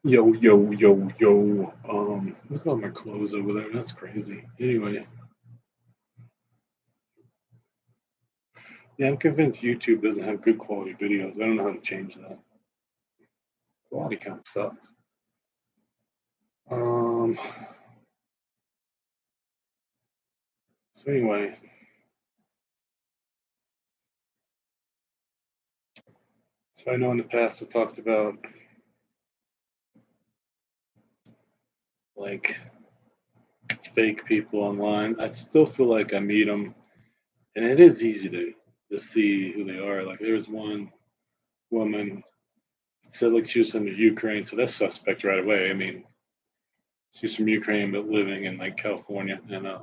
Yo, yo, yo, yo. What's all my clothes over there? That's crazy. Anyway, yeah, I'm convinced YouTube doesn't have good quality videos. I don't know how to change that. Quality kind of sucks. Um, so anyway, so I know in the past I talked about like fake people online. I still feel like I meet them, and it is easy to see who they are. Like there's one woman said like she was from the Ukraine, so that's suspect right away. I mean, she's from Ukraine but living in like California, and I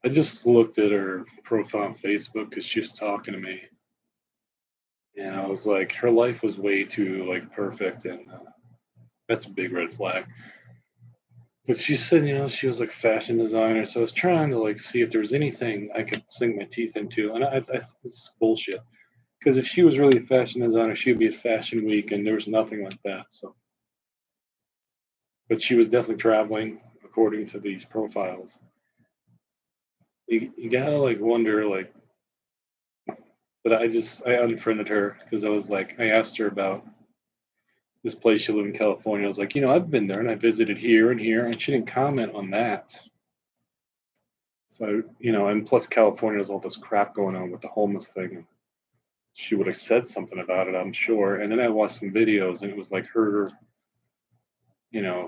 just looked at her profile on Facebook because she was talking to me, and I was like, her life was way too like perfect, and that's a big red flag. But she said, she was like a fashion designer, so I was trying to like see if there was anything I could sink my teeth into, and it's bullshit. Because if she was really a fashion designer, she'd be at Fashion Week, and there was nothing like that. So, but she was definitely traveling according to these profiles. You gotta like wonder like, but I unfriended her because I was like I asked her about this place she lived in California. I was like, I've been there and I visited here and here, and she didn't comment on that. So, and plus California has all this crap going on with the homeless thing. And she would have said something about it, I'm sure. And then I watched some videos and it was like her,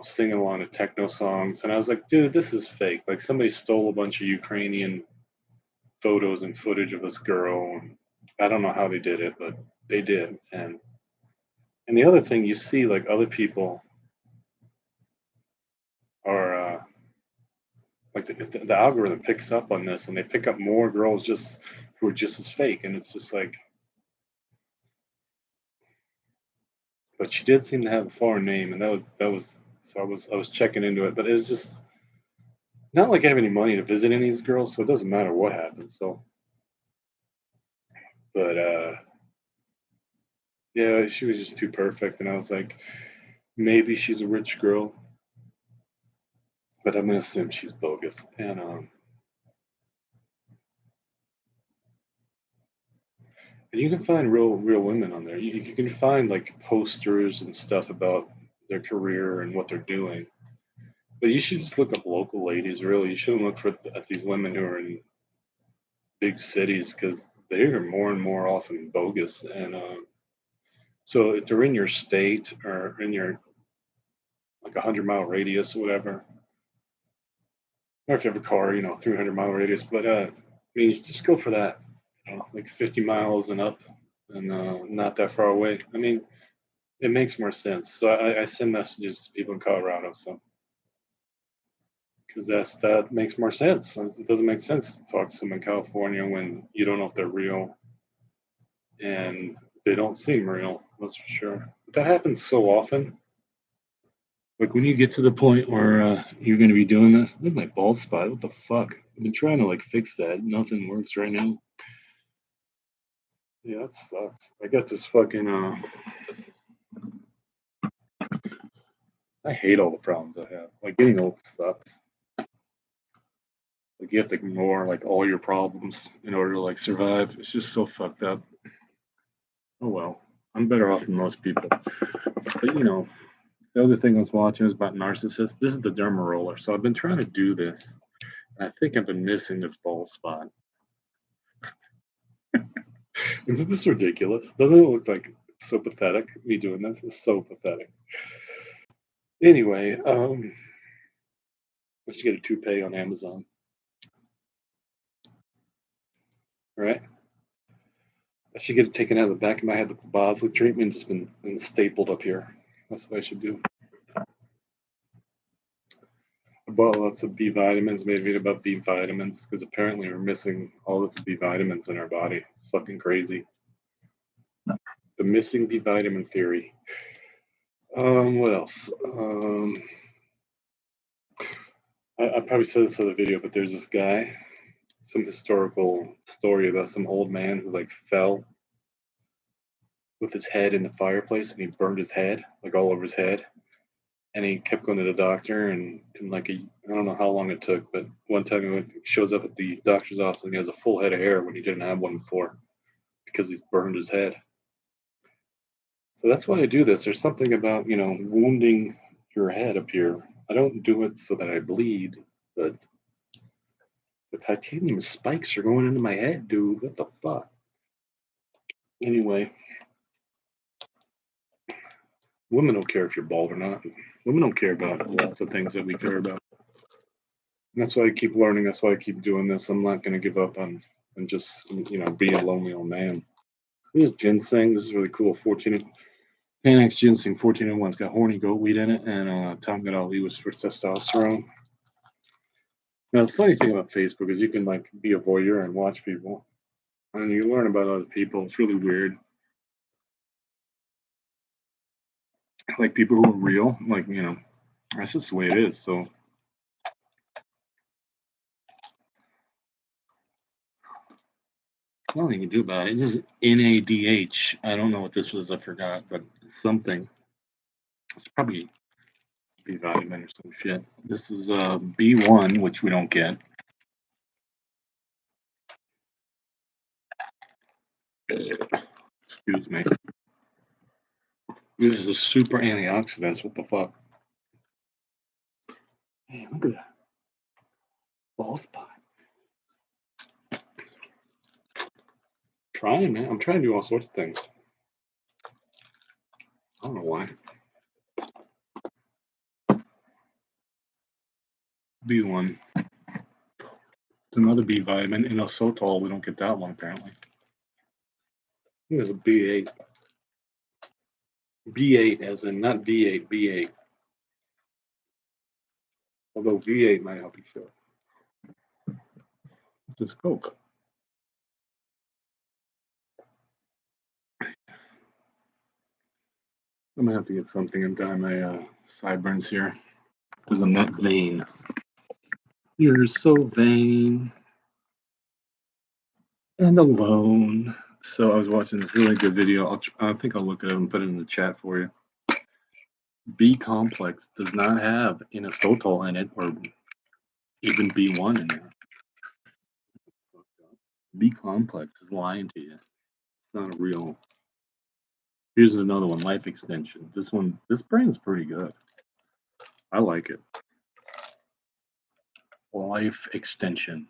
singing along to techno songs. And I was like, dude, this is fake. Like somebody stole a bunch of Ukrainian photos and footage of this girl. And I don't know how they did it, but they did. And the other thing you see, like other people are like the algorithm picks up on this, and they pick up more girls just who are just as fake, and it's just like, but she did seem to have a foreign name, and that was so I was checking into it, but it was just not like I have any money to visit any of these girls, so it doesn't matter what happens. So, but yeah, she was just too perfect, and I was like, maybe she's a rich girl, but I'm gonna assume she's bogus, and you can find real women on there. You can find like posters and stuff about their career and what they're doing. But you should just look up local ladies. Really, you shouldn't look for at these women who are in big cities because they are more and more often bogus. And so if they're in your state or in your like 100-mile radius or whatever, or if you have a car, 300-mile radius. But I mean, you just go for that, like 50 miles and up, and not that far away. I mean, it makes more sense. So I send messages to people in Colorado. So because that makes more sense. It doesn't make sense to talk to someone in California when you don't know if they're real and they don't seem real. That's for sure. But that happens so often. Like when you get to the point where you're going to be doing this, look at my bald spot. What the fuck? I've been trying to like fix that. Nothing works right now. Yeah, that sucks. I got this fucking. I hate all the problems I have. Like getting old sucks. Like you have to ignore like all your problems in order to like survive. It's just so fucked up. Oh well, I'm better off than most people. But the other thing I was watching was about narcissists. This is the derma roller. So I've been trying to do this. And I think I've been missing this bald spot. Isn't this ridiculous? Doesn't it look like so pathetic? Me doing this is so pathetic. Anyway, I should get a toupee on Amazon. Right? I should get it taken out of the back of my head with the Bosley treatment, just been stapled up here. That's what I should do. I bought lots of B vitamins, made a video about B vitamins, because apparently we're missing all this B vitamins in our body. Fucking crazy. The missing B vitamin theory. What else? I probably said this in the video, but there's this guy, some historical story about some old man who like fell with his head in the fireplace, and he burned his head, like all over his head. And he kept going to the doctor, and in like I don't know how long it took, but one time shows up at the doctor's office and he has a full head of hair when he didn't have one before because he's burned his head. So that's why I do this. There's something about, wounding your head up here. I don't do it so that I bleed, but the titanium spikes are going into my head, dude. What the fuck? Anyway, women don't care if you're bald or not. Women don't care about lots of things that we care about. And that's why I keep learning. That's why I keep doing this. I'm not going to give up on just, being a lonely old man. This is ginseng. This is really cool. 14 Panax ginseng 1401. It's got horny goat weed in it, and Tom got all he was for testosterone. Now, the funny thing about Facebook is you can like be a voyeur and watch people, and you learn about other people. It's really weird. Like people who are real, like that's just the way it is. So nothing you can do about it. This is NADH. I don't know what this was. I forgot, but it's something. It's probably B vitamin or some shit. This is B1, which we don't get. Excuse me. This is a super antioxidant. What the fuck? Hey, look at that. Bald spot. Trying, man. I'm trying to do all sorts of things. I don't know why. B1. It's another B vitamin. Inositol. We don't get that one apparently. I think there's a B8. B8 as in not V8, B8. Although V8 might help you feel. This is Coke. I'm gonna have to get something and dye my sideburns here because I'm not vain. You're so vain and alone. So I was watching this really good video. I think I'll look it up and put it in the chat for you. B complex does not have inositol in it or even B1 in there. B complex is lying to you. It's not a real. Here's another one, life extension. This brand's pretty good. I like it. Life extension.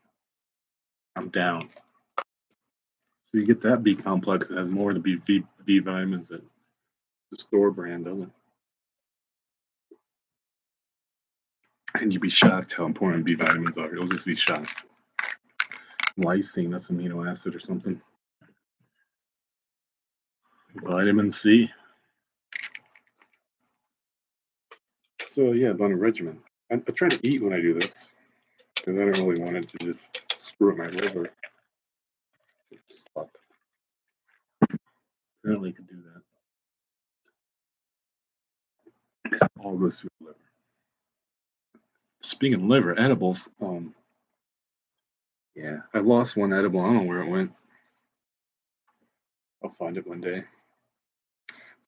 I'm down. So you get that B complex that has more of the B vitamins that the store brand doesn't. And you'd be shocked how important B vitamins are. You'll just be shocked. Lysine, that's amino acid or something. Vitamin C. So yeah, I'm on a regimen. I try to eat when I do this because I don't really want it to just screw up my liver. Apparently, you could do that. All goes through the liver. Speaking of liver, edibles. Yeah, I lost one edible. I don't know where it went. I'll find it one day.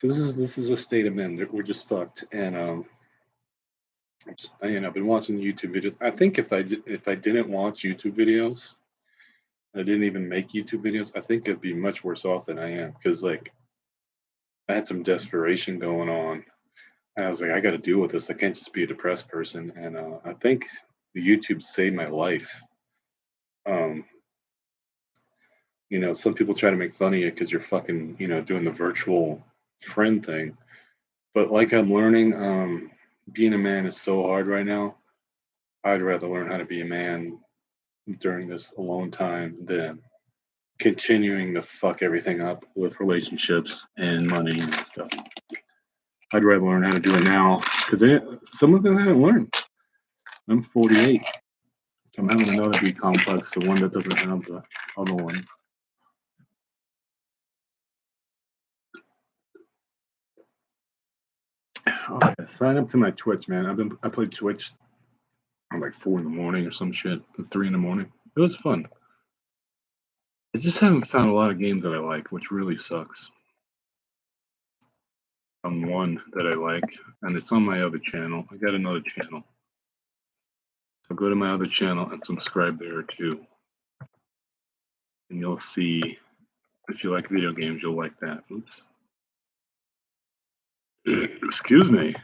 So this is a state of men. We're just fucked, and I've been watching YouTube videos. I think if I didn't watch YouTube videos, I didn't even make YouTube videos, I think I'd be much worse off than I am because like I had some desperation going on. And I was like, I got to deal with this. I can't just be a depressed person. And I think the YouTube saved my life. Some people try to make fun of you because you're fucking, doing the virtual friend thing. But like I'm learning, being a man is so hard right now. I'd rather learn how to be a man during this alone time than continuing to fuck everything up with relationships and money and stuff. I'd rather learn how to do it now because some of them I haven't learned. I'm 48. So I'm having another B complex, the one that doesn't have the other ones. Oh, yeah. Sign up to my Twitch, man. I played Twitch at like 4 in the morning or some shit, 3 in the morning. It was fun. I just haven't found a lot of games that I like, which really sucks. on one that I like, and it's on my other channel. I got another channel. So go to my other channel and subscribe there too. And you'll see, if you like video games, you'll like that. Oops. Excuse me.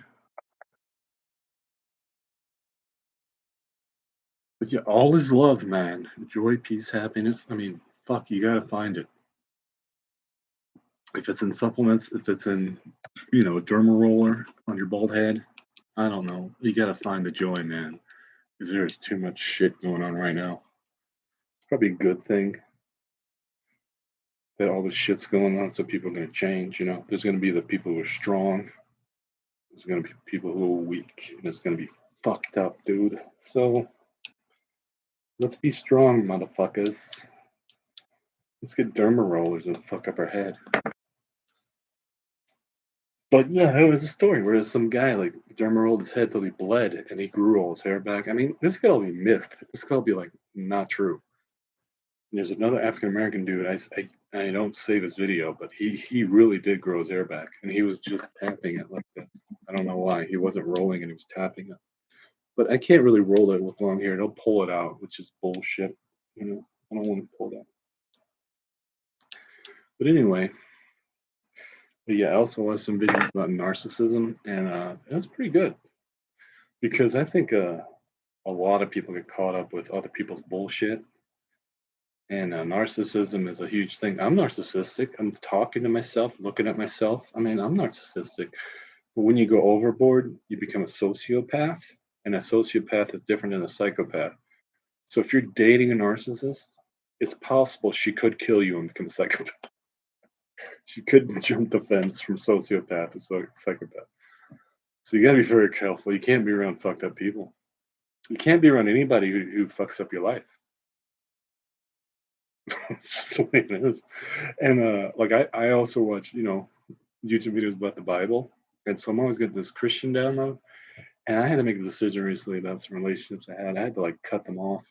But yeah, all is love, man. Joy, peace, happiness. I mean, fuck, you gotta find it. If it's in supplements, if it's in, a derma roller on your bald head, I don't know. You gotta find the joy, man. Because there's too much shit going on right now. It's probably a good thing that all this shit's going on, so people are gonna change. There's gonna be the people who are strong. There's gonna be people who are weak, and it's gonna be fucked up, dude. So let's be strong, motherfuckers. Let's get derma rollers and fuck up our head. But yeah, it was a story where some guy like derma rolled his head till he bled and he grew all his hair back. I mean, this could all be myth. This could all be like not true. And there's another African American dude. I don't save his video, but he really did grow his hair back, and he was just tapping it like this. I don't know why. He wasn't rolling and he was tapping it. But I can't really roll it with long hair. They'll pull it out, which is bullshit. I don't want to pull that. But anyway, I also watched some videos about narcissism, and it was pretty good because I think a lot of people get caught up with other people's bullshit, and narcissism is a huge thing. I'm narcissistic. I'm talking to myself, looking at myself. I mean, I'm narcissistic. But when you go overboard, you become a sociopath, and a sociopath is different than a psychopath. So if you're dating a narcissist, it's possible she could kill you and become a psychopath. She could jump the fence from sociopath to psychopath. So you got to be very careful. You can't be around fucked up people. You can't be around anybody who fucks up your life. It's the way it is. And like I also watch, YouTube videos about the Bible. And so I'm always getting this Christian download. And I had to make a decision recently about some relationships I had. I had to like cut them off.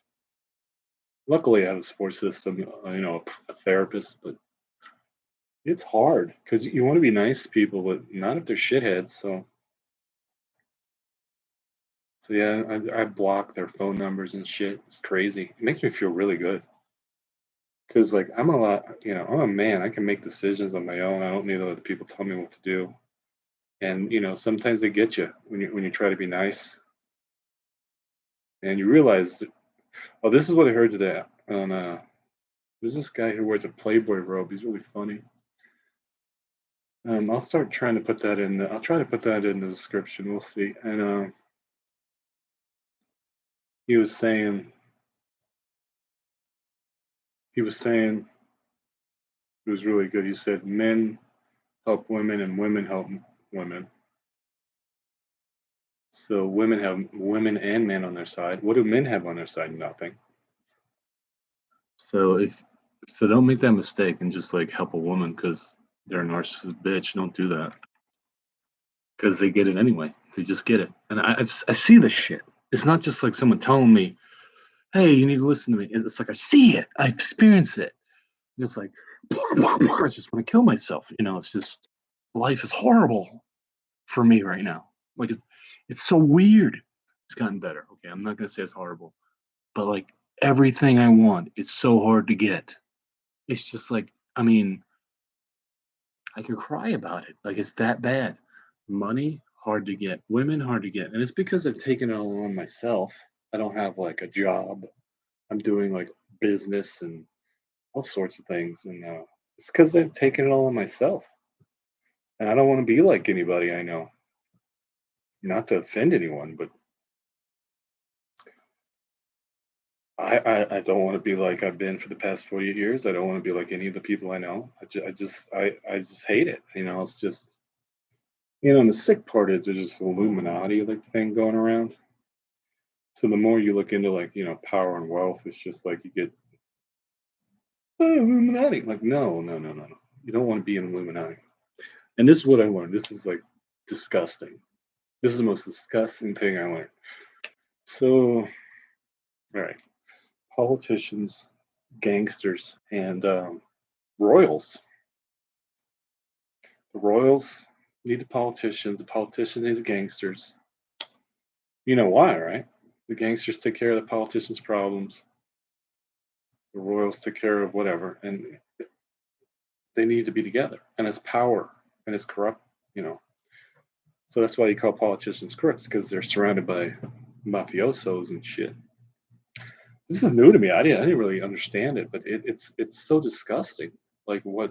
Luckily, I have a support system, a therapist, but it's hard because you want to be nice to people, but not if they're shitheads. So yeah, I block their phone numbers and shit. It's crazy. It makes me feel really good because like I'm a man. I can make decisions on my own. I don't need other people tell me what to do. And sometimes they get you when you try to be nice, and you realize, oh, this is what I heard today. On there's this guy who wears a Playboy robe. He's really funny. I'll start trying to put that in. I'll try to put that in the description. We'll see. And he was saying it was really good. He said men help women and women help women. So women have women and men on their side. What do men have on their side? Nothing. So don't make that mistake and just like help a woman because they're a narcissist bitch. Don't do that because they get it anyway. They just get it. And I see this shit. It's not just like someone telling me, hey, you need to listen to me. It's like I see it. I experience it. And it's like I just want to kill myself. It's just life is horrible for me right now. Like it's so weird. It's gotten better. Okay, I'm not gonna say it's horrible, but like everything I want, it's so hard to get. It's just like, I mean, I could cry about it. Like it's that bad. Money, hard to get. Women, hard to get. And it's because I've taken it all on myself. I don't have like a job. I'm doing like business and all sorts of things. And it's because I've taken it all on myself. And I don't want to be like anybody I know. Not to offend anyone, but I don't want to be like I've been for the past 40 years. I don't want to be like any of the people I know. I just hate it. It's just, and the sick part is there's just Illuminati like thing going around. So the more you look into like, power and wealth, it's just like you get, oh, Illuminati. Like, no, no, no, no, no. You don't want to be an Illuminati. And this is what I learned. This is like disgusting. This is the most disgusting thing I learned. So, all right. Politicians, gangsters, and royals. The royals You need the politicians. The politicians need the gangsters. You know why, right? The gangsters take care of the politicians' problems. The royals take care of whatever, and they need to be together. And it's power, and it's corrupt. You know, so that's why you call politicians crooks because they're surrounded by mafiosos and shit. This is new to me. I didn't really understand it, but it's so disgusting. Like what,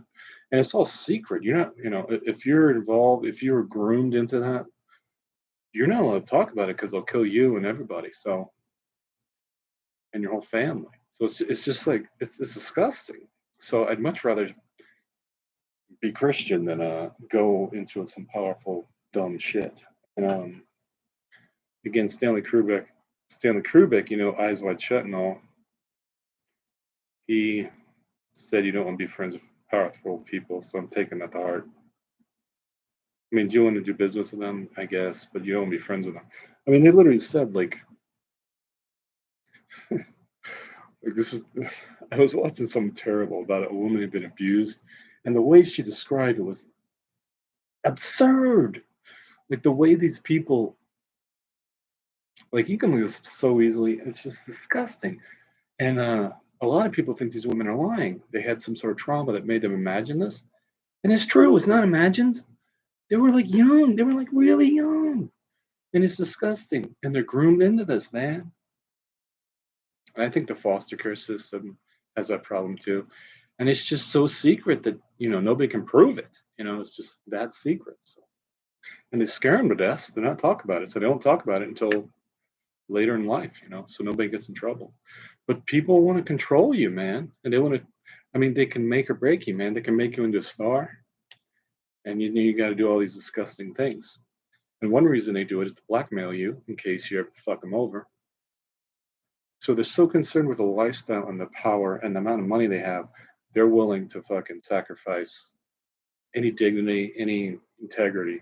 and it's all secret. You're not, if you're involved, if you were groomed into that, you're not allowed to talk about it because they'll kill you and everybody. So and your whole family. So it's just like it's disgusting. So I'd much rather be Christian than go into some powerful dumb shit. And again, Stanley Kubrick, Eyes Wide Shut and all. He said you don't want to be friends with powerful people, so I'm taking that to heart. I mean, do you want to do business with them? I guess, but you don't want to be friends with them. I mean, they literally said like this is. I was watching something terrible about a woman who had been abused, and the way she described it was absurd. Like the way these people, like you can lose so easily. It's just disgusting. And a lot of people think these women are lying. They had some sort of trauma that made them imagine this, and it's true. It's not imagined. They were like young. They were like really young. And it's disgusting. And they're groomed into this, man. And I think the foster care system has that problem too. And it's just so secret that, nobody can prove it. It's just that secret. So, and they scare them to death. They're not talk about it. So they don't talk about it until later in life, so nobody gets in trouble. But people want to control you, man. And they want to, I mean, they can make or break you, man. They can make you into a star. And you got to do all these disgusting things. And one reason they do it is to blackmail you in case you ever fuck them over. So they're so concerned with the lifestyle and the power and the amount of money they have, they're willing to fucking sacrifice any dignity, any integrity,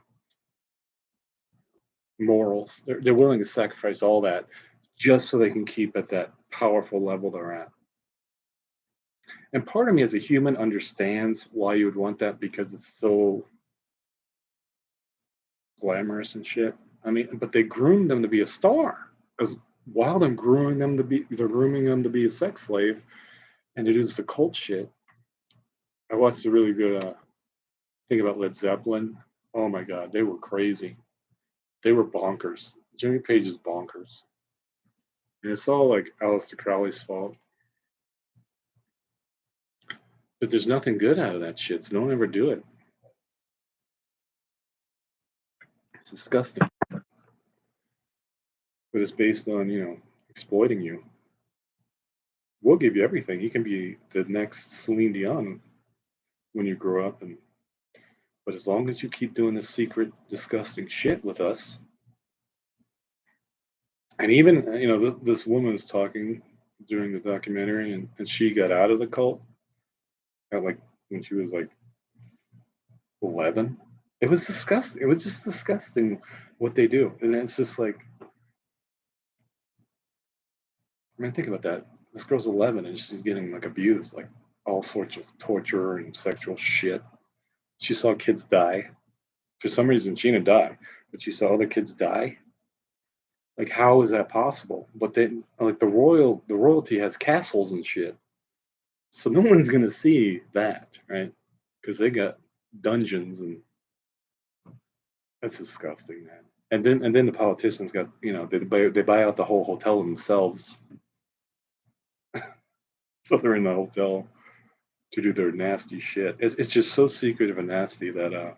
morals. They're willing to sacrifice all that just so they can keep at that powerful level they're at. And part of me as a human understands why you would want that because it's so glamorous and shit. I mean, but they groom them to be a star. As while they're grooming them to be a sex slave, and it is the cult shit. I watched a really good thing about Led Zeppelin. Oh my god, they were crazy. They were bonkers. Jimmy Page is bonkers, and it's all like Aleister Crowley's fault. But there's nothing good out of that shit, so don't ever do it. It's disgusting. But it's based on, exploiting you. We'll give you everything. You can be the next Celine Dion when you grow up, but as long as you keep doing this secret, disgusting shit with us, and even this woman was talking during the documentary, and she got out of the cult at like when she was like 11. It was disgusting. It was just disgusting what they do, and it's just like, I mean, think about that. This girl's 11 and she's getting like abused, like all sorts of torture and sexual shit. She saw kids die. For some reason, she didn't die, but she saw other kids die. Like, how is that possible? But then, like the royalty has castles and shit, so no one's gonna see that, right? Because they got dungeons, and that's disgusting, man. And then the politicians got, they buy out the whole hotel themselves, so they're in the hotel to do their nasty shit. It's just so secretive and nasty that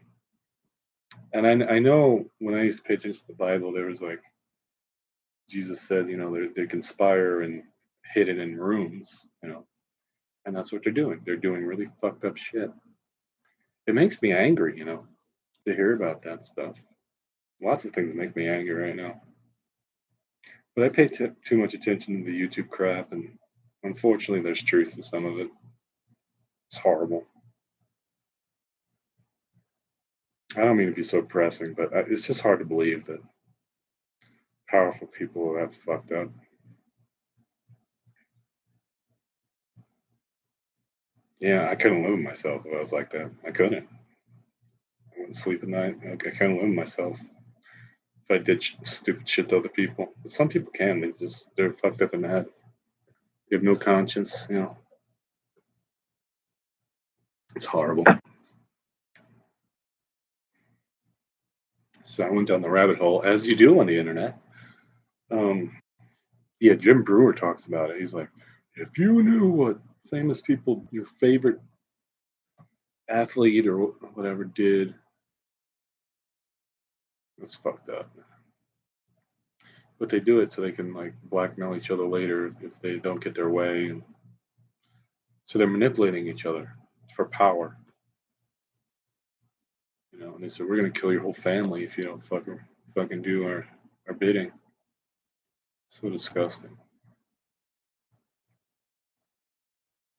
and I know when I used to pay attention to the Bible, there was like Jesus said, they conspire and hid it in rooms, and that's what they're doing. They're doing really fucked up shit. It makes me angry, to hear about that stuff. Lots of things make me angry right now. But I pay too much attention to the YouTube crap, and unfortunately, there's truth in some of it. It's horrible. I don't mean to be so pressing, but it's just hard to believe that powerful people have fucked up. Yeah, I couldn't live with myself if I was like that. I couldn't. and sleep at night. Like, I can't live with myself if I did stupid shit to other people. But some people can. They're fucked up in the head. They have no conscience. It's horrible. So I went down the rabbit hole, as you do on the internet. Yeah, Jim Brewer talks about it. He's like, if you knew what famous people, your favorite athlete or whatever did, it's fucked up. But they do it so they can like blackmail each other later if they don't get their way, and so they're manipulating each other for power. And they said we're gonna kill your whole family if you don't fucking do our bidding. So disgusting.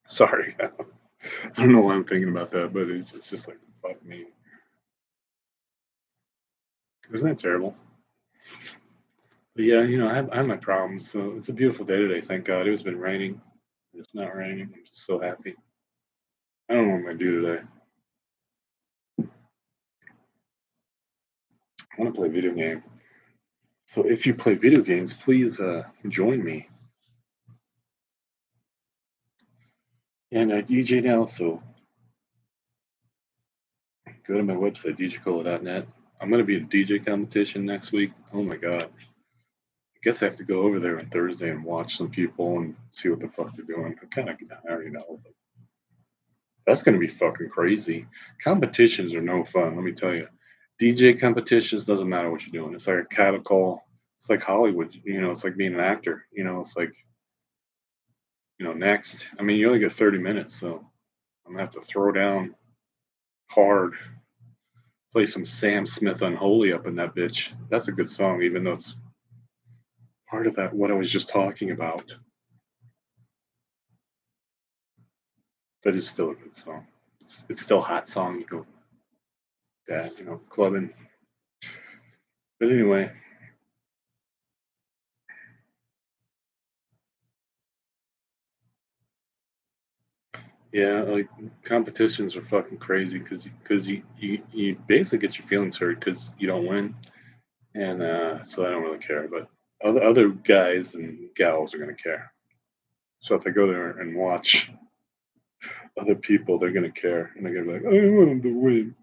Sorry, I don't know why I'm thinking about that, but it's just like fuck me. Isn't that terrible? But yeah, I have my problems. So it's a beautiful day today. Thank God. It was been raining. It's not raining. I'm just so happy. I don't know what I'm gonna do today. I want to play video game. So if you play video games, please join me. And I DJ now, so go to my website, djcola.net. I'm going to be at a DJ competition next week. Oh my God. I guess I have to go over there on Thursday and watch some people and see what the fuck they're doing. I already know. But that's going to be fucking crazy. Competitions are no fun, let me tell you. DJ competitions, doesn't matter what you're doing. It's like a cattle call. It's like Hollywood, it's like being an actor, it's like, next. I mean, you only get 30 minutes, so I'm gonna have to throw down hard, play some Sam Smith Unholy up in that bitch. That's a good song, even though it's part of that what I was just talking about. But it's still a good song. It's still a hot song. You go that, clubbing. But anyway, yeah, like competitions are fucking crazy because you basically get your feelings hurt because you don't win, and so I don't really care. But other guys and gals are gonna care. So if I go there and watch other people, they're gonna care, and they're gonna be like, "I want them to win."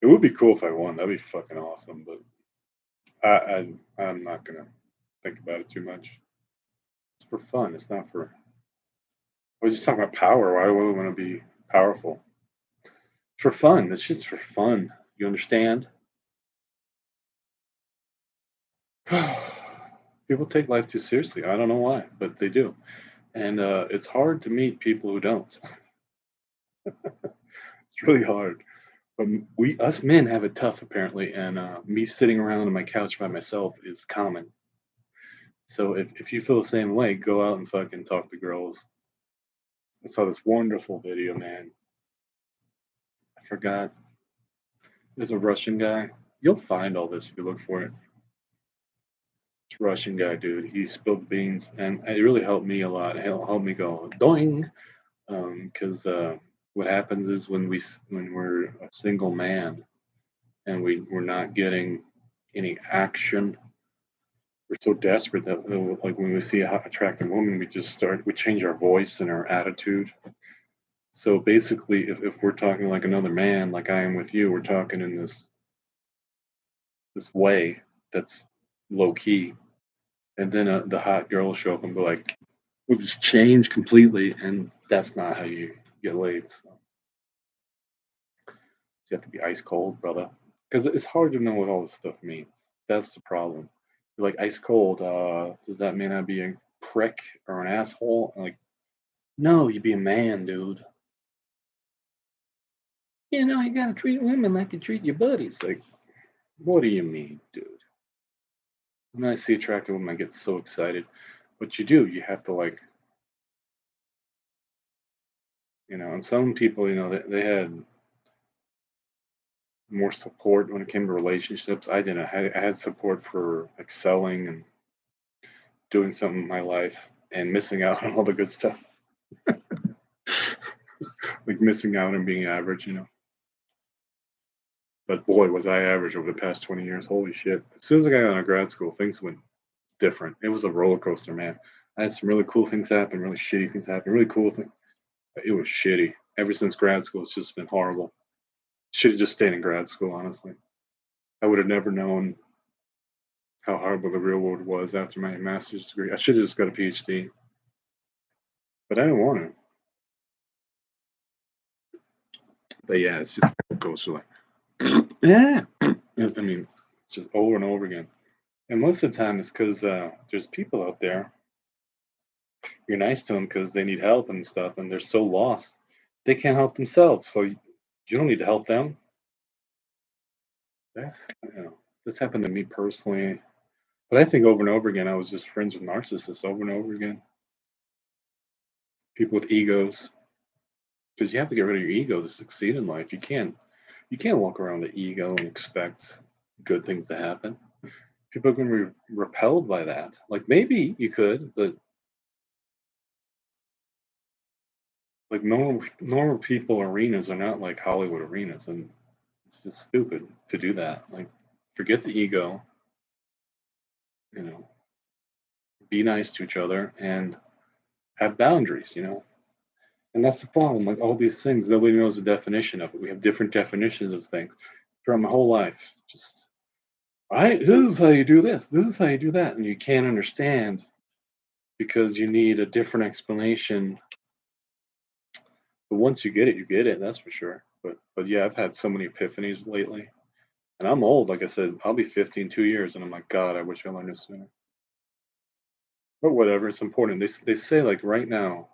It would be cool if I won. That'd be fucking awesome. But I'm not gonna think about it too much. It's for fun. It's not for. I was just talking about power. Why would we want to be powerful? For fun. This shit's for fun. You understand? People take life too seriously. I don't know why, but they do, and it's hard to meet people who don't. It's really hard. But us men have it tough apparently, and me sitting around on my couch by myself is common. So if you feel the same way, go out and fucking talk to girls. I saw this wonderful video, man. I forgot. There's a Russian guy. You'll find all this if you look for it. It's a Russian guy, dude. He spilled beans, and it really helped me a lot. It helped me go doing, because what happens is when we're a single man and we're not getting any action, we're so desperate that like when we see a attractive woman, we change our voice and our attitude. So basically, if we're talking like another man, like I am with you, we're talking in this way that's low key, and then the hot girl will show up and be like, "We'll just change completely," and that's not how you get laid. So you have to be ice cold, brother, because it's hard to know what all this stuff means. That's the problem. You're like ice cold. Does that mean I'd be a prick or an asshole? Like, no, you be a man, dude. You gotta treat women like you treat your buddies. Like, what do you mean, dude? When I see attractive women, I get so excited. But you do, you have to like, and some people, they had more support when it came to relationships. I didn't. I had support for excelling and doing something in my life and missing out on all the good stuff. Like missing out on being average. But boy, was I average over the past 20 years. Holy shit. As soon as I got out of grad school, things went different. It was a roller coaster, man. I had some really cool things happen, really shitty things happen, really cool things. It was shitty. Ever since grad school, it's just been horrible. Should have just stayed in grad school, honestly. I would have never known how horrible the real world was after my master's degree. I should have just got a PhD, but I didn't want to. But yeah, it's just roller coaster. Like, yeah. I mean, it's just over and over again. And most of the time, it's because there's people out there. You're nice to them because they need help and stuff, and they're so lost they can't help themselves. So you don't need to help them. That's this happened to me personally, but I think over and over again, I was just friends with narcissists over and over again. People with egos, because you have to get rid of your ego to succeed in life. You can't walk around with ego and expect good things to happen. People are going to be repelled by that. Like maybe you could, but like normal people arenas are not like Hollywood arenas, and it's just stupid to do that. Like forget the ego, you know, be nice to each other and have boundaries, And that's the problem. Like all these things, nobody knows the definition of it. We have different definitions of things throughout my whole life. Just I this is how you do this. This is how you do that, and you can't understand because you need a different explanation. But once you get it, you get it. That's for sure. But yeah, I've had so many epiphanies lately, and I'm old. Like I said, I'll be 50 in 2 years, and I'm like, God, I wish I learned this sooner. But whatever, it's important. They say like right now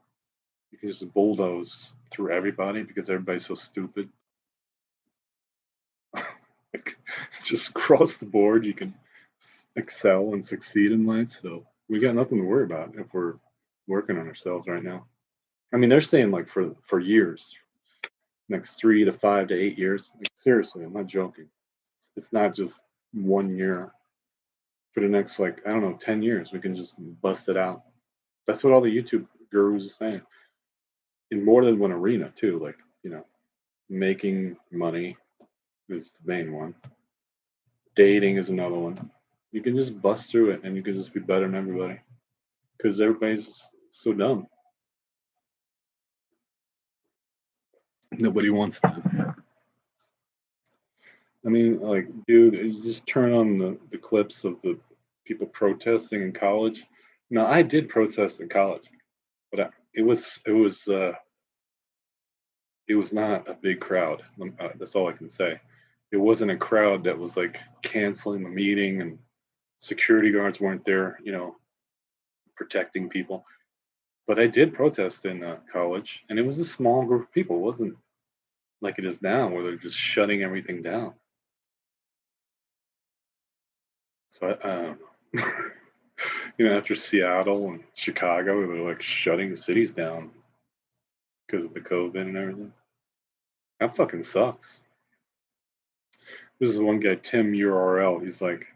you can just bulldoze through everybody because everybody's so stupid. Like, just across the board, you can excel and succeed in life. So we got nothing to worry about if we're working on ourselves right now. I mean, they're saying like for years, next 3 to 5 to 8 years. Like, seriously, I'm not joking. It's not just 1 year. For the next like I don't know 10 years, we can just bust it out. That's what all the YouTube gurus are saying. In more than one arena too. Like making money is the main one. Dating is another one. You can just bust through it and you can just be better than everybody because everybody's so dumb. Nobody wants to. I mean, like, dude, you just turn on the clips of the people protesting in college. Now, I did protest in college, but it was not a big crowd. That's all I can say. It wasn't a crowd that was like canceling the meeting and security guards weren't there, protecting people. But I did protest in college, and it was a small group of people. It wasn't like it is now, where they're just shutting everything down. So after Seattle and Chicago, they're like shutting cities down because of the COVID and everything. That fucking sucks. This is one guy, Tim URL. He's like,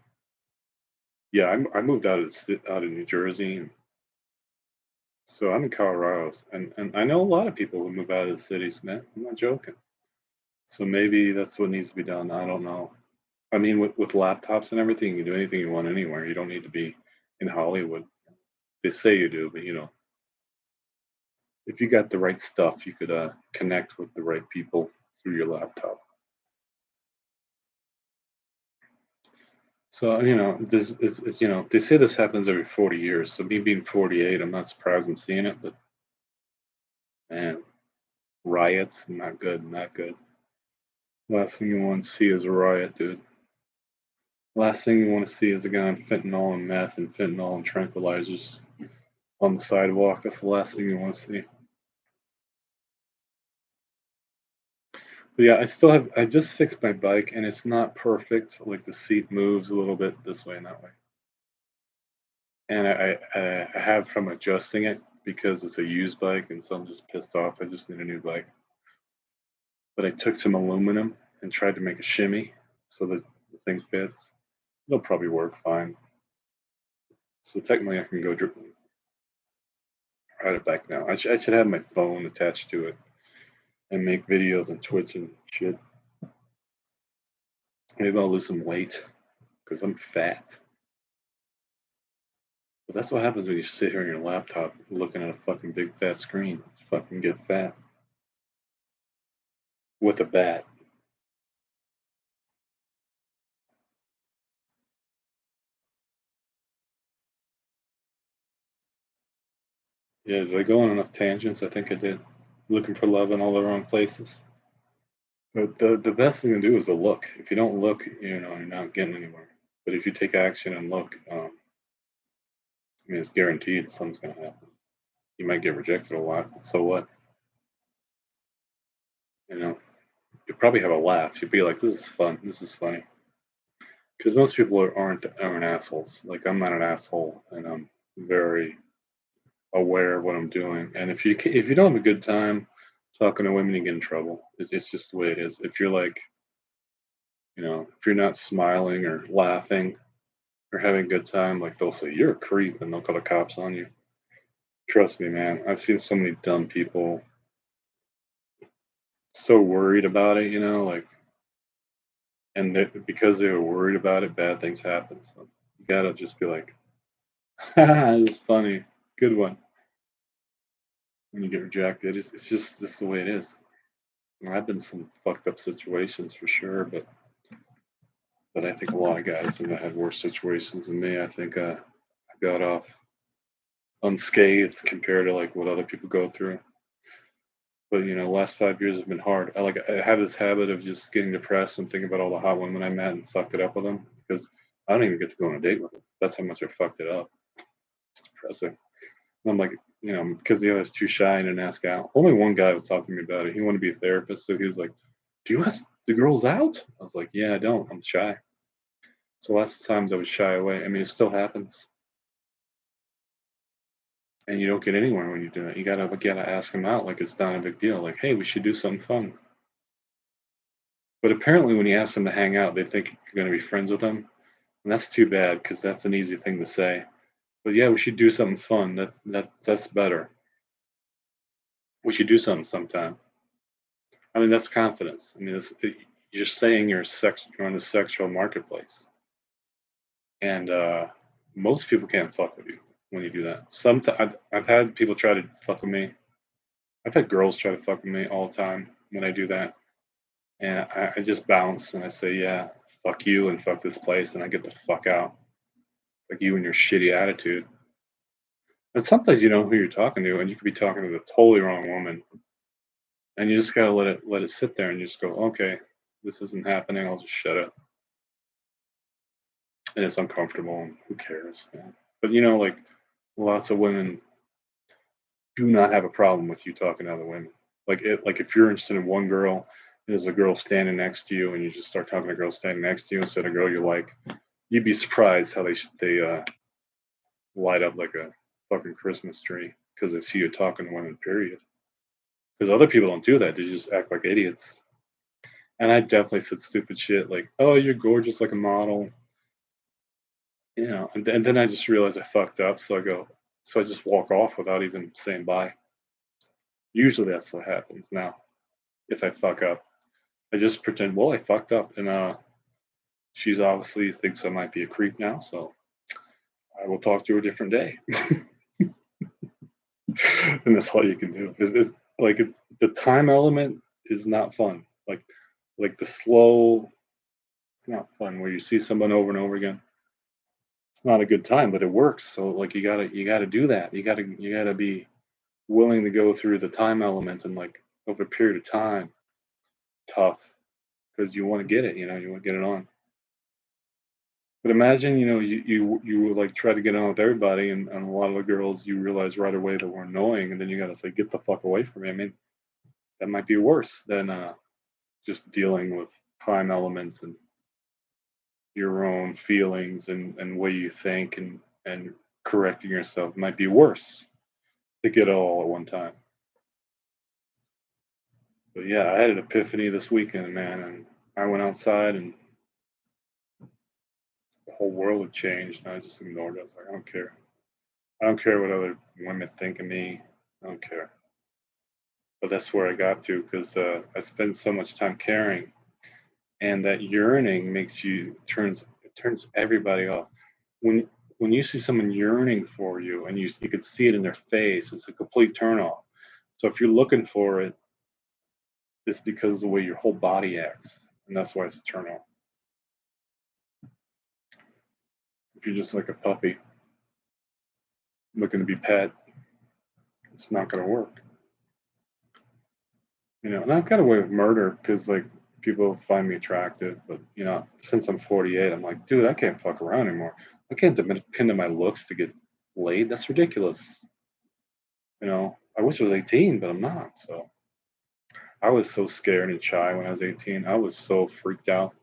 yeah, I moved out of New Jersey, and so I'm in Colorado, and I know a lot of people who move out of the cities, man. I'm not joking. So maybe that's what needs to be done. I don't know. I mean, with laptops and everything, you can do anything you want anywhere. You don't need to be in Hollywood. They say you do, but if you got the right stuff, you could connect with the right people through your laptop. So this is they say this happens every 40 years. So me being 48, I'm not surprised I'm seeing it, but man, riots, not good, not good. Last thing you want to see is a riot, dude. Last thing you want to see is a guy on fentanyl and meth and fentanyl and tranquilizers on the sidewalk. That's the last thing you want to see. But yeah, I just fixed my bike and it's not perfect. Like the seat moves a little bit this way and that way. And I have from adjusting it because it's a used bike and so I'm just pissed off. I just need a new bike. But I took some aluminum and tried to make a shimmy so that the thing fits. It'll probably work fine. So technically I can go ride it back now. I should have my phone attached to it and make videos on Twitch and shit. Maybe I'll lose some weight because I'm fat. But that's what happens when you sit here on your laptop looking at a fucking big fat screen. You fucking get fat with a bat. Yeah, did I go on enough tangents? I think I did. Looking for love in all the wrong places. But the best thing to do is to look. If you don't look, you're not getting anywhere. But if you take action and look, I mean, it's guaranteed something's going to happen. You might get rejected a lot, but so what? You know, you'll probably have a laugh. You'll be like, "This is fun. This is funny." Because most people aren't assholes. Like I'm not an asshole, and I'm very aware of what I'm doing. And if you don't have a good time talking to women, you get in trouble. It's just the way it is. If you're like, if you're not smiling or laughing or having a good time, like they'll say you're a creep, and they'll call the cops on you. Trust me, man. I've seen so many dumb people so worried about it, like, and because they were worried about it, bad things happen. So you gotta just be like, "It's funny, good one." When you get rejected, it's just this is the way it is. I've been in some fucked up situations for sure, but I think a lot of guys have had worse situations than me. I think I got off unscathed compared to like what other people go through. But last 5 years have been hard. I have this habit of just getting depressed and thinking about all the hot women I met and fucked it up with them because I don't even get to go on a date with them. That's how much I fucked it up. It's depressing. And I'm like, because the other's too shy and didn't ask out. Only one guy was talking to me about it. He wanted to be a therapist, so he was like, "Do you ask the girls out?" I was like, "Yeah, I don't. I'm shy." So lots of times I would shy away. I mean, it still happens, and you don't get anywhere when you do it. You gotta ask them out like it's not a big deal. Like, hey, we should do something fun. But apparently, when you ask them to hang out, they think you're going to be friends with them, and that's too bad because that's an easy thing to say. But yeah, we should do something fun. That's better. We should do something sometime. I mean, that's confidence. I mean, you're saying you're on the sexual marketplace, and most people can't fuck with you when you do that. Sometimes I've had people try to fuck with me. I've had girls try to fuck with me all the time when I do that, and I just bounce and I say, "Yeah, fuck you and fuck this place," and I get the fuck out. Like you and your shitty attitude. And sometimes you know who you're talking to, and you could be talking to the totally wrong woman, and you just gotta let it sit there, and you just go, "Okay, this isn't happening. I'll just shut up." And it's uncomfortable, and who cares? Man? But like lots of women do not have a problem with you talking to other women. Like if you're interested in one girl, and there's a girl standing next to you, and you just start talking to a girl standing next to you instead of a girl you like, you'd be surprised how they light up like a fucking Christmas tree because they see you talking to women. Period. Because other people don't do that; they just act like idiots. And I definitely said stupid shit like, "Oh, you're gorgeous like a model," and then I just realized I fucked up, so I just walk off without even saying bye. Usually that's what happens now. If I fuck up, I just pretend, well, I fucked up, and she's obviously thinks I might be a creep now, so I will talk to her a different day, and that's all you can do. It's like the time element is not fun. Like the slow, it's not fun where you see someone over and over again. It's not a good time, but it works. So like you gotta do that. You gotta be willing to go through the time element and like over a period of time, tough because you want to get it. You want to get it on. But imagine, you would like try to get on with everybody, and a lot of the girls you realize right away that were annoying, and then you got to say, "Get the fuck away from me." I mean, that might be worse than just dealing with time elements and your own feelings and way you think and correcting yourself. It might be worse to get it all at one time. But yeah, I had an epiphany this weekend, man, and I went outside and the whole world had changed, and I just ignored it. I was like, I don't care. I don't care what other women think of me. I don't care. But that's where I got to because I spend so much time caring and that yearning turns everybody off. When you see someone yearning for you, and you could see it in their face, it's a complete turn off. So if you're looking for it, it's because of the way your whole body acts, and that's why it's a turn off. If you're just like a puppy looking to be pet, it's not going to work. And I've got away with murder because like people find me attractive, but since I'm 48, I'm like, dude, I can't fuck around anymore. I can't depend on my looks to get laid. That's ridiculous. I wish I was 18, but I'm not. So I was so scared and shy when I was 18. I was so freaked out.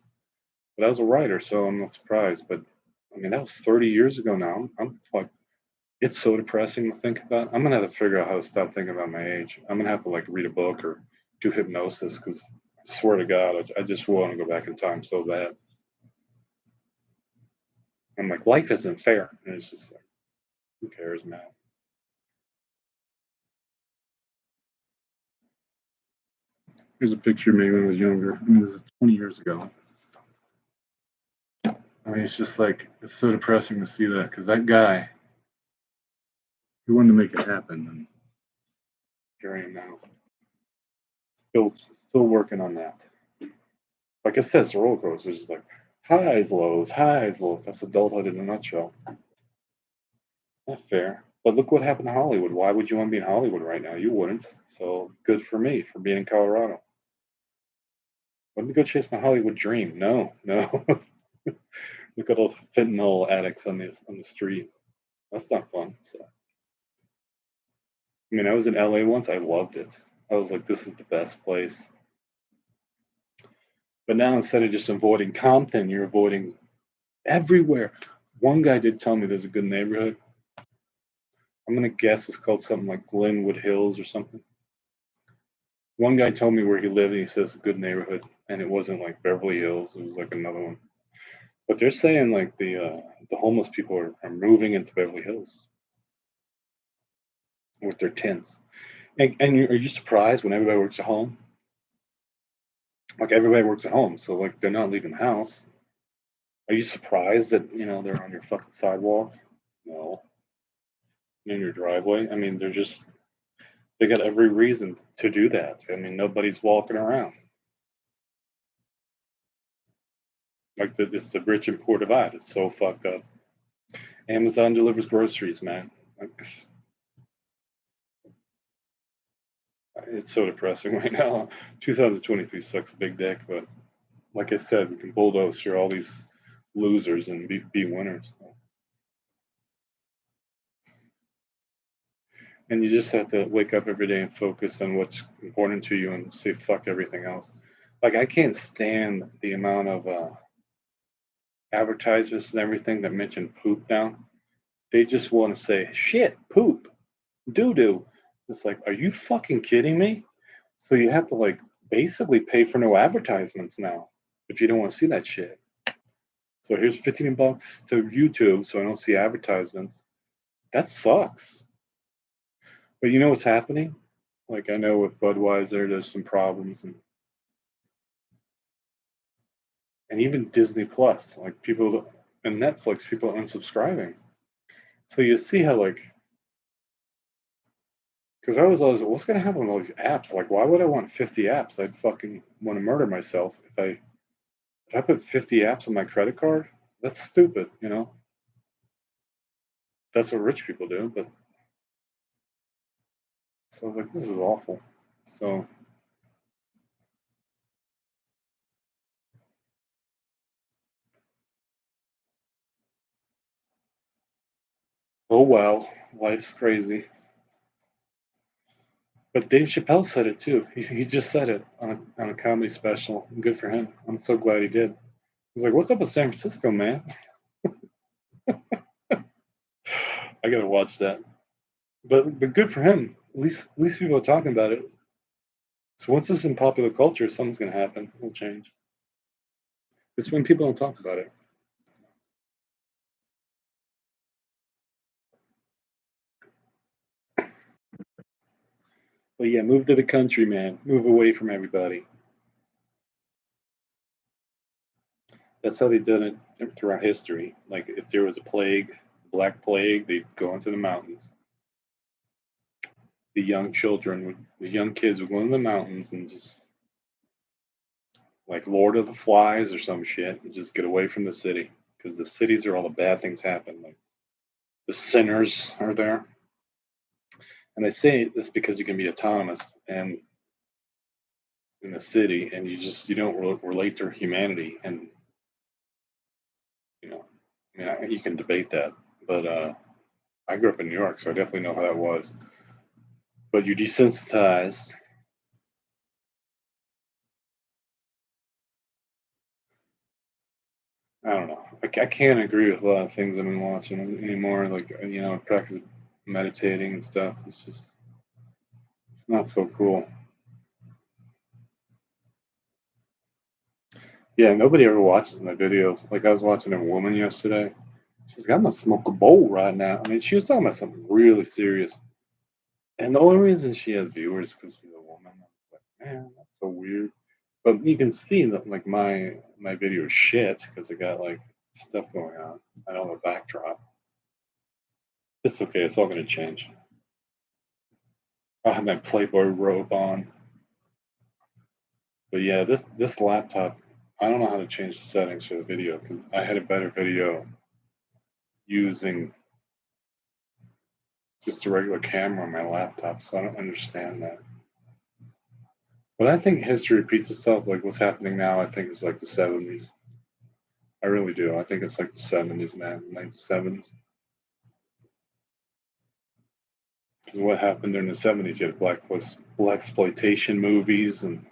But I was a writer, so I'm not surprised. But I mean, that was 30 years ago now. I'm like, it's so depressing to think about. I'm gonna have to figure out how to stop thinking about my age. I'm gonna have to like read a book or do hypnosis because I swear to God, I just want to go back in time so bad. I'm like, life isn't fair. And it's just like, who cares, man? Here's a picture of me when I was younger. I mean, this is 20 years ago. I mean, it's just like, it's so depressing to see that because that guy, he wanted to make it happen. And here I am now. Still working on that. Like I said, it's a roller coaster. It's just like highs, lows, highs, lows. That's adulthood in a nutshell. Not fair. But look what happened to Hollywood. Why would you want to be in Hollywood right now? You wouldn't. So good for me for being in Colorado. Let me go chase my Hollywood dream. No, no. Look at all the fentanyl addicts on the street. That's not fun. So I mean, I was in LA once. I loved it. I was like, this is the best place. But now instead of just avoiding Compton, you're avoiding everywhere. One guy did tell me there's a good neighborhood. I'm gonna guess it's called something like Glenwood Hills or something. One guy told me where he lived, and he says it's a good neighborhood, and it wasn't like Beverly Hills. It was like another one. But they're saying like the homeless people are moving into Beverly Hills with their tents. And are you surprised when everybody works at home? Like everybody works at home, so like they're not leaving the house. Are you surprised that they're on your fucking sidewalk? No, in your driveway. I mean, they got every reason to do that. I mean, nobody's walking around. Like it's the rich and poor divide. It's so fucked up. Amazon delivers groceries, man. Like, it's so depressing right now. 2023 sucks a big dick, but like I said, we can bulldoze through all these losers and be winners. And you just have to wake up every day and focus on what's important to you and say fuck everything else. Like I can't stand the amount of advertisements and everything that mention poop now. They just want to say shit, poop, doo doo. It's like, are you fucking kidding me? So you have to like basically pay for no advertisements now if you don't want to see that shit. So here's 15 bucks to YouTube so I don't see advertisements. That sucks. But you know what's happening? Like I know with Budweiser, there's some problems, and even Disney Plus, like people and Netflix, people are unsubscribing. So you see how like, because I was always, what's gonna happen with all these apps? Like, why would I want 50 apps? I'd fucking want to murder myself if I put 50 apps on my credit card. That's stupid. That's what rich people do. But so I was like, this is awful. So oh well, life's crazy. But Dave Chappelle said it too. He just said it on a comedy special. Good for him. I'm so glad he did. He's like, "What's up with San Francisco, man?" I gotta watch that. But good for him. At least people are talking about it. So once this is in popular culture, something's gonna happen. It'll change. It's when people don't talk about it. But yeah, move to the country, man. Move away from everybody. That's how they did it throughout history. Like if there was a plague, Black Plague, they'd go into the mountains. The young kids would go into the mountains and just like Lord of the Flies or some shit, and just get away from the city because the cities are all the bad things happen. Like the sinners are there, and they say this because you can be autonomous and in the city, and you don't relate to humanity, and you know, you can debate that, but I grew up in New York, so I definitely know how that was. But you're desensitized. I don't know. I can't agree with a lot of things I've been watching anymore. Like I practice meditating and stuff. It's not so cool. Yeah, nobody ever watches my videos. Like I was watching a woman yesterday. She's like, I'm gonna smoke a bowl right now. I mean, she was talking about something really serious. And the only reason she has viewers because she's a woman. I was like, man, that's so weird. But you can see that like my video is shit because I got like stuff going on. I don't have a backdrop. It's okay. It's all gonna change. I have my Playboy robe on. But yeah, this laptop, I don't know how to change the settings for the video because I had a better video using just a regular camera on my laptop, so I don't understand that. But I think history repeats itself. Like what's happening now, I think is like the '70s. I really do. I think it's like the '70s, man, 1970s. Because what happened during the '70s, you had black exploitation movies, and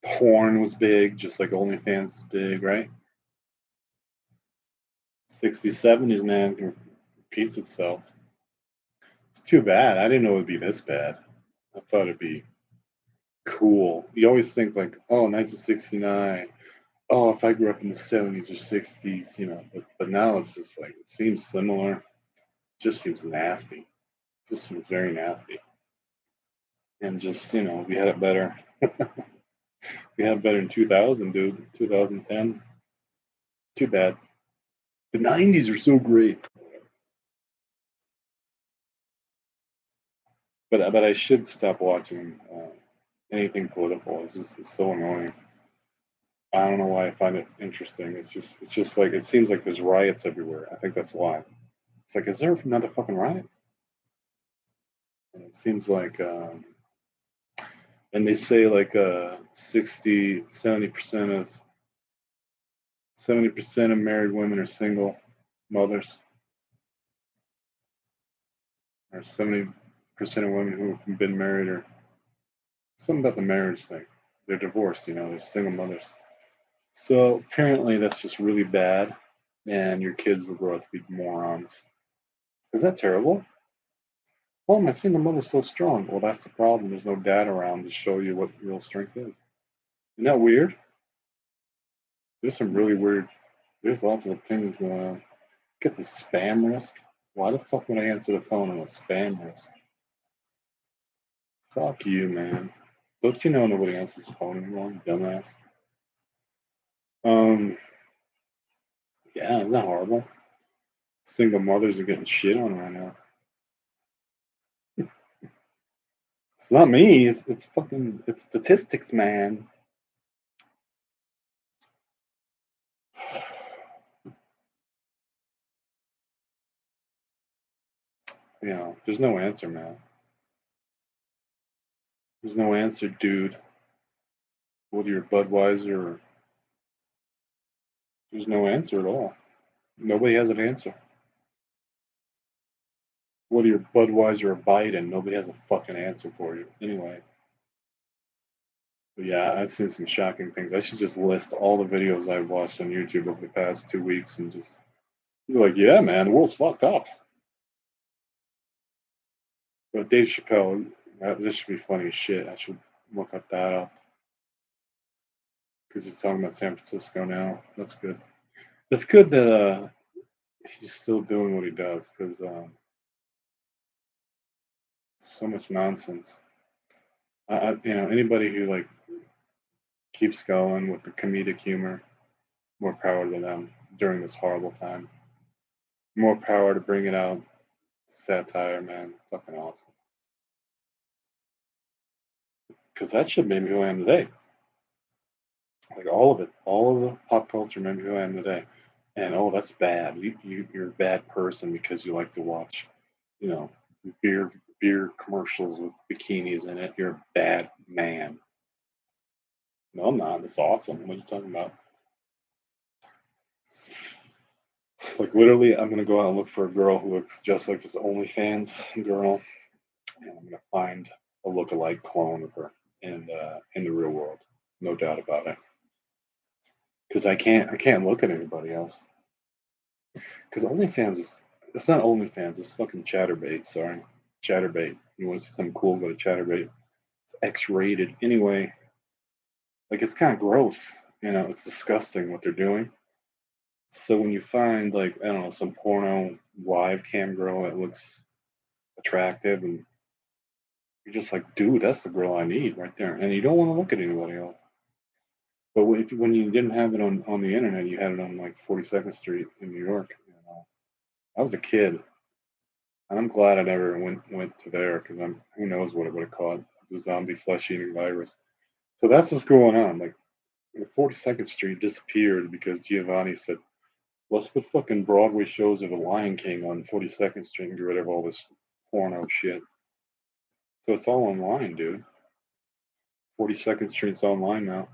porn was big, just like OnlyFans is big, right? '60s, '70s, man, repeats itself. It's too bad. I didn't know it would be this bad. I thought it'd be cool. You always think like, oh, 1969. Oh, if I grew up in the '70s or '60s, but now it's just like it seems similar. It just seems nasty. It just seems very nasty. And just, we had it better. We had it better in 2000, dude. 2010. Too bad. The '90s are so great. But I should stop watching anything political. It's so annoying. I don't know why I find it interesting. It's just like it seems like there's riots everywhere. I think that's why. It's like, is there another fucking riot? And it seems like, and they say like 60, 70% of married women are single mothers, or 70% of women who have been married, or something about the marriage thing. They're divorced, they're single mothers. So apparently that's just really bad, and your kids will grow up to be morons. Is that terrible? Oh, my single mother's so strong. Well, that's the problem. There's no dad around to show you what real strength is. Isn't that weird? There's some really weird, there's lots of opinions going on. Get the spam risk. Why the fuck would I answer the phone on a spam risk? Fuck you, man. Don't you know nobody answers the phone anymore, you dumbass? Um, yeah, isn't that horrible? Single mothers are getting shit on right now. It's not me. It's statistics, man. There's no answer, man. There's no answer, dude. Whether you're Budweiser or there's no answer at all. Nobody has an answer. Whether you're Budweiser or Biden, nobody has a fucking answer for you. Anyway, but yeah, I've seen some shocking things. I should just list all the videos I've watched on YouTube over the past 2 weeks and just be like, yeah, man, the world's fucked up. But Dave Chappelle, this should be funny as shit. I should look up that up because he's talking about San Francisco now. That's good. It's good that he's still doing what he does because so much nonsense. Anybody who like keeps going with the comedic humor, More power to them during this horrible time. More power to bring it out. Satire, man. Fucking awesome. Because that shit made me who I am today. Like all of it, all of the pop culture made me who I am today. And oh, that's bad. You're a bad person because you like to watch, you know, beer beer commercials with bikinis in it. You're a bad man. No, I'm not. It's awesome. What are you talking about? Like literally, I'm gonna go out and look for a girl who looks just like this OnlyFans girl, and I'm gonna find a look-alike clone of her in the real world. No doubt about it. Because I can't look at anybody else. Because OnlyFans is it's not OnlyFans. It's fucking ChatterBait. Sorry, ChatterBait. You want to see something cool? Go to ChatterBait. It's X-rated. Anyway, like it's kind of gross. It's disgusting what they're doing. So when you find like I don't know some porno live cam girl that looks attractive, and you're just like, dude, that's the girl I need right there, and you don't want to look at anybody else. But when you didn't have it on the internet, you had it on like 42nd Street in New York. I was a kid. And I'm glad I never went to there because I'm who knows what it would have caught. It's a zombie flesh eating virus. So that's what's going on. Like 42nd Street disappeared because Giovanni said, let's put fucking Broadway shows of The Lion King on 42nd Street and get rid of all this porno shit. So it's all online, dude. 42nd Street's online now.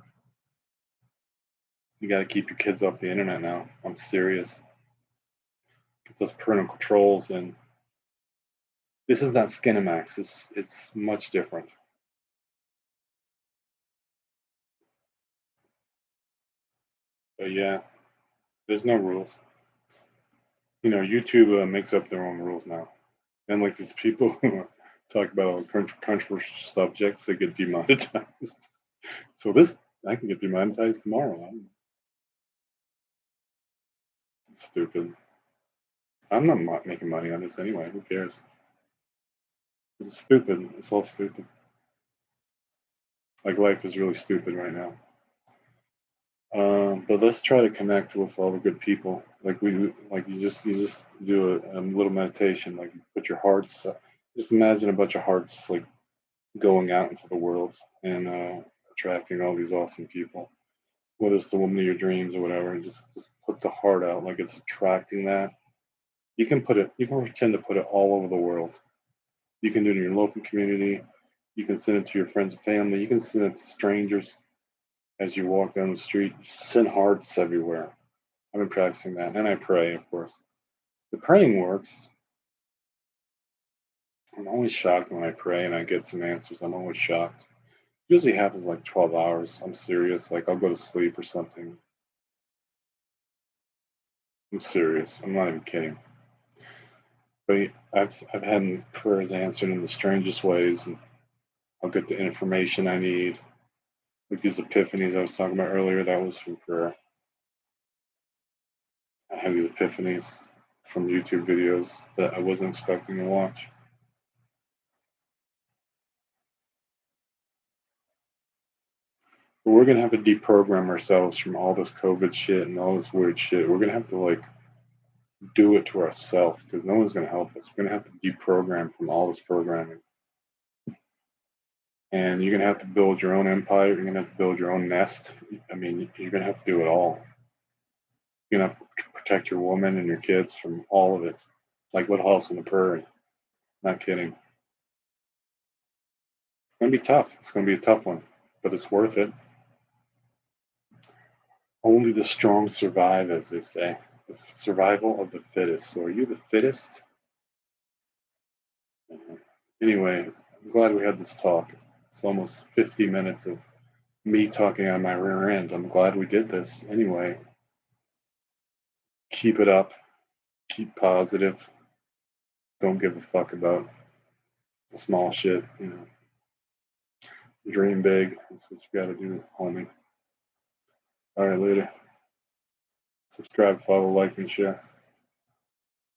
You got to keep your kids off the internet now. I'm serious. Get those parental controls, and this is not Skinemax. It's much different. But yeah, there's no rules. YouTube makes up their own rules now, and like these people who talk about all controversial subjects, they get demonetized. So this, I can get demonetized tomorrow. I'm stupid. I'm not making money on this anyway. Who cares? It's stupid. It's all stupid. Like life is really stupid right now. But let's try to connect with all the good people. Like you just do a little meditation. Like you put your hearts. Just imagine a bunch of hearts like going out into the world and attracting all these awesome people. Whether it's the woman of your dreams or whatever, and just put the heart out like it's attracting that. You can pretend to put it all over the world. You can do it in your local community. You can send it to your friends and family. You can send it to strangers as you walk down the street. Send hearts everywhere. I've been practicing that, and I pray, of course. The praying works. I'm always shocked when I pray and I get some answers. I'm always shocked. Usually happens like 12 hours. I'm serious. Like I'll go to sleep or something. I'm serious. I'm not even kidding. But I've had prayers answered in the strangest ways, and I'll get the information I need. Like these epiphanies I was talking about earlier, that was from prayer. I had these epiphanies from YouTube videos that I wasn't expecting to watch. But we're gonna have to deprogram ourselves from all this COVID shit and all this weird shit. We're gonna have to like do it to ourselves because no one's gonna help us. We're gonna have to deprogram from all this programming. And you're gonna have to build your own empire. You're gonna have to build your own nest. I mean, you're gonna have to do it all. You're gonna have to protect your woman and your kids from all of it. Like Little House on the Prairie. Not kidding. It's gonna be tough. It's gonna be a tough one, but it's worth it. Only the strong survive, as they say. The survival of the fittest. So, are you the fittest? Anyway, I'm glad we had this talk. It's almost 50 minutes of me talking on my rear end. I'm glad we did this. Anyway, keep it up. Keep positive. Don't give a fuck about the small shit. Dream big. That's what you gotta do, homie. All right, later. Subscribe, follow, like, and share.